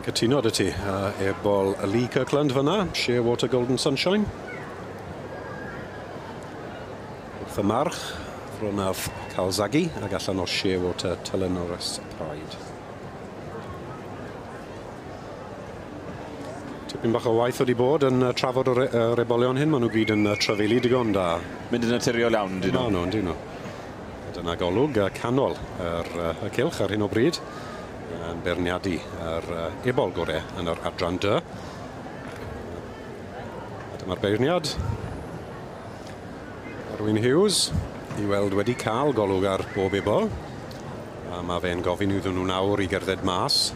Cytuno dy ti, ebol Lee Kirkland fyna, Shearwater Golden Sunshine. Wrth y march, Ronaf Calzaghi, ac allan o Shearwater Tylenolus Pride. Tipyn bach o waith wedi bod yn trafod yr ebolion hyn, maen nhw gyd yn trafeilu digon da. Mynd yn naturiol iawn, dyn nhw? Dyn nhw. Dyna golwg canol y cylch ar hyn o bryd. Yn berniadu yr ebol gorau yn yr adran dy. Dyma'r beirniad. Arwyn Hughes i weld wedi cael golwg ar bob ebol. A mae fe'n gofyn iddyn nhw nawr i gerdded mas.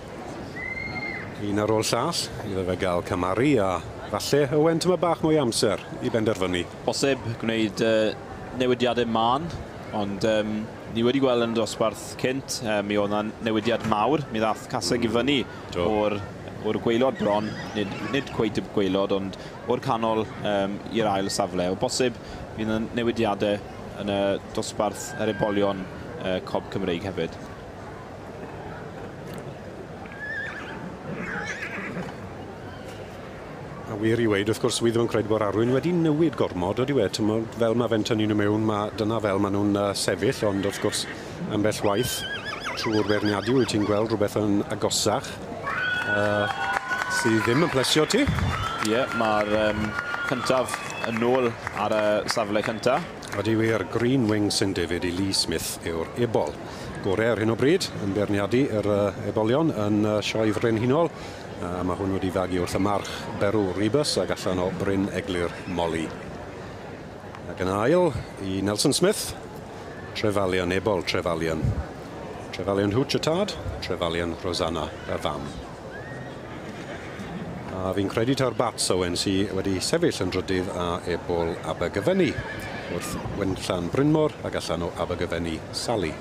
Un ar ôl llall, iddo fe gael cymaru a falle Owen tyma bach mwy amser i benderfynu. Bosib gwneud newidiadau man, ond ni wedi gweld yn dosbarth cynt, mi oedd yna newidiad mawr. Mi ddath Caseg i fyny o'r gwaelod bron, nid cweit y gwaelod, ond o'r canol i'r ail safle. O bosib fydd yna newidiadau yn y dosbarth yr ebolion Cob Cymreig hefyd. A wir i weid, wrth gwrs, wi ddim yn credu bod Arwyn wedi newid gormod, ydy wedi. Fel mae fe'n tynnu nhw mewn, dyna fel maen nhw'n sefyll, ond wrth gwrs, ambell waith, trwy'r berniadu, wyt ti'n gweld rhywbeth yn agosach, sydd ddim yn plesio ti. Ie, mae'r cyntaf yn ôl ar y safle cyntaf. Ydy wir, Green Wing St David i Lee Smith yw'r ebol. Gorau ar hyn o bryd, yn berniadu yr ebolion yn sioe frenhinol. Mae hwn wedi fagu wrth y march Berw Rebus ac allan o Bryn Eglur Molly. Ac yn ail i Nelson Smith, Trefalion, ebol Trefalion. Trefalion Hwtchetard, Trefalion Rosanna y fam. A fi'n credu ta'r Bats Owen sydd wedi sefyll yn drydydd a ebol Abergyfenni wrth Wenllan Brynmor ac allan o Abergyfenni Sally.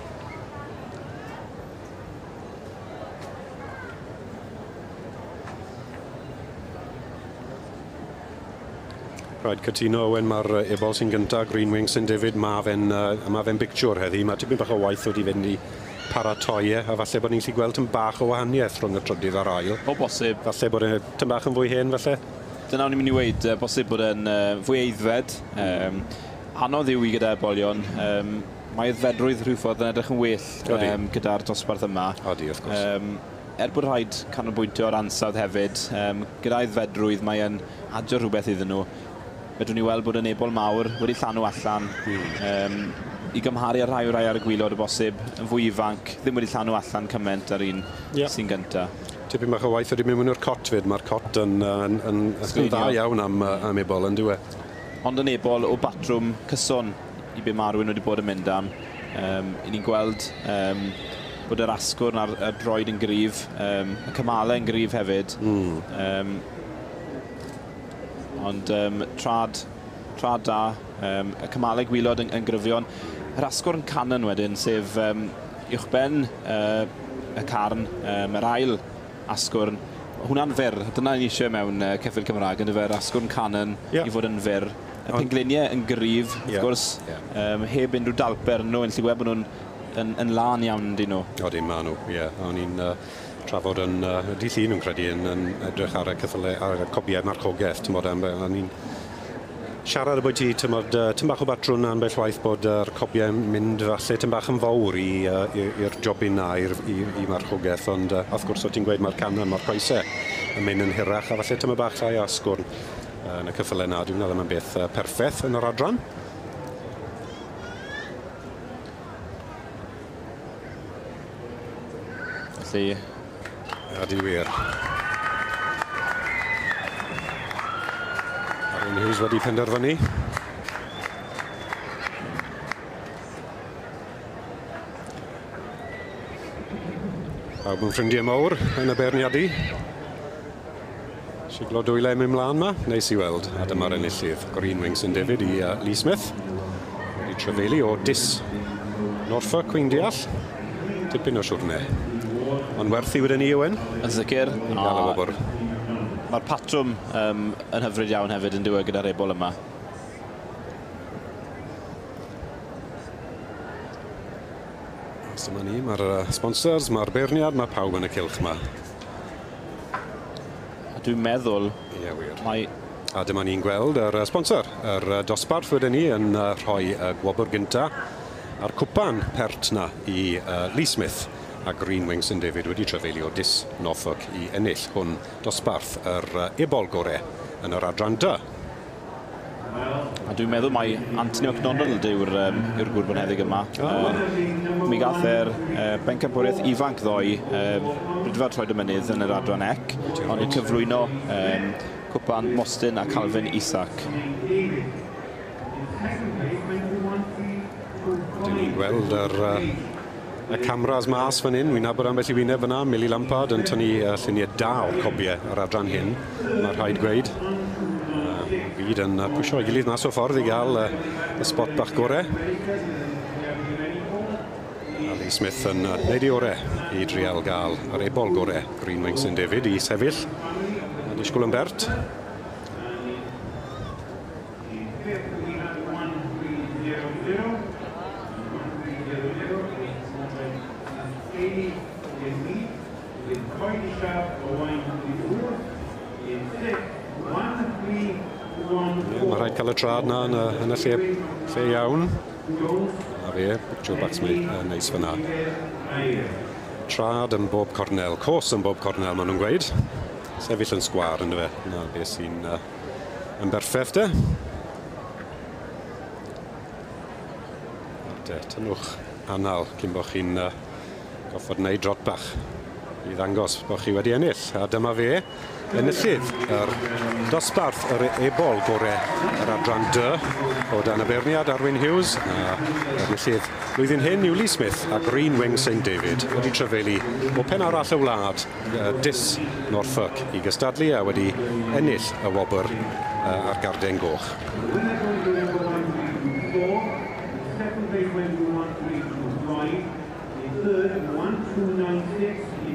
Rhaid cytuno Owen, mae'r ebol sy'n gyntaf, Green Wing St David, mae fe'n bictiwr heddi. Mae tipyn bach o waith wedi fynd i paratoi a falle bod ni'n gallu gweld yn bach o wahaniaeth rhwng y trydydd a'r ail. O bosib. Falle bod e'n bach yn fwy hen, falle. Dyna ni'n mynd i weid, bosib bod e'n fwy eiddfed. Anodd yw i gyda ebolion. Mae eiddfedrwydd rhywffordd yn edrych yn well gyda'r dosbarth yma. Odi, wrth gwrs. Bod rhaid canolbwyntio ar ansawdd hefyd, gyda eiddfedrwydd mae'n adio rhywbeth iddyn nhw. Fedrwn ni weld bod yn ebol mawr wedi llanw allan i gymharu ar rai ar y gwylod y bosib yn fwy ifanc, ddim wedi llanw allan cyment ar un sy'n gyntaf. Tipyn bach o waith wedi mynd i'r cot fyd, mae'r cot yn dda iawn am ebol yn diwe. Ond yn ebol o batrwm cyson i be mae Arwyn wedi bod yn mynd am. I ni'n gweld bod yr asgwrn a'r droed yn gryf, y cymalau yn gryf hefyd. Ond trad da, y cymalau gwylod yn gryfion. Yr asgwrn canon wedyn, sef uwchben y carn, yr ail asgwrn. Hwna'n fyr, dyna ni eisiau mewn ceffyl Cymraeg, yn dyfer asgwrn canon i fod yn fyr. Y pengliniau yn gryf, wrth gwrs, heb unrhyw dalper nhw, yn lle gweld bod nhw'n yn lan iawn dyn nhw. Odi, maen nhw, ie. O'n i'n trafod yn dydd llun yn credu yn edrych ar y cobiau marchogaeth. O'n i'n siarad y bod ti, tym bach o batrwn ambell waith bod yr cobiau mynd falle tym bach yn fawr i'r jobyn na, i marchogaeth. Ond wrth gwrs o ti'n gweud mae'r canon, mae'r coesau yn mynd yn hirach a falle tym bach llai asgwrn yn y cyffylau na. Dwi'n meddwl am beth perffaith yn yr adran. Felly Ydy wir. Arwyn Hughes wedi penderfynu. Pawb yn ffrindiau mawr yn y berniadu. Siglo dwylau mynd mlaen yma. Neis i weld. A dyma'r enillydd. Green Wing St David i Lee Smith. Wedi trefelu o Dis Norfolk, Cwing Deall. Tipyn o siwrne. Ond werthu wedyn ni, Owen? Yn sicr. Mae'r patrwm yn hyfryd iawn hefyd yn diwedd gyda'r ebol yma. Dyma ni, mae'r sponsors, mae'r beirniad, mae pawb yn y cylch yma. dwi'n meddwl Ie, wir. mae... A dyma ni'n gweld yr sponsor, yr dosbarth wedyn ni yn rhoi gwobr gynta a'r cwpan pert na i Lee Smith a Greenwing St David wedi trefeili o Dis Norfolk i ennill hwn dosbarth yr ebol gorau yn yr adran dy. A dwi'n meddwl mai Anthony McDonald yw'r gwrthwynedig yma. Mi gath bencampwriaeth ifanc ddoi Brydfer Troed y Mynydd yn yr adran ec, ond yn cyflwyno cwpan Mostyn a Calvin Isaac. Dyn ni'n gweld y cameras mas fan hyn. Wy'n nabod ambell i wyneb yna. Millie Lampard yn tynnu lluniau da o'r cobiau yr adran hyn. Mae'r rhaid gweud. Byd yn pwysio i gilydd mas o ffordd i gael y spot bach gorau. A Lee Smith yn neud i orau i drial gael yr ebol gorau Greenwing St David i sefyll. A disgwyl yn bert. Mae rhaid cael y trad na yn y lle iawn. A fe, Joe Baxley neis fyna. Trad yn bob cornel, cos yn bob cornel maen nhw'n gweud. Sefyll yn sgwar yn fe, na beth sy'n yn berffaith de. Tynwch anal cyn bod chi'n goffod wneud drot bach i ddangos bod chi wedi ennill. A dyma fe, enillydd yr dosbarth yr ebol gorau yr adran dy o dan y beirniad Arwyn Hughes. A enillydd blwyddyn hyn yw Lee Smith a Greenwing St David wedi trefeili o pen arall y wlad Dis Norfolk i gystadlu a wedi ennill y wobr ar garden goch. Second place went to 1-3-2-5. The third 1-2-9-6.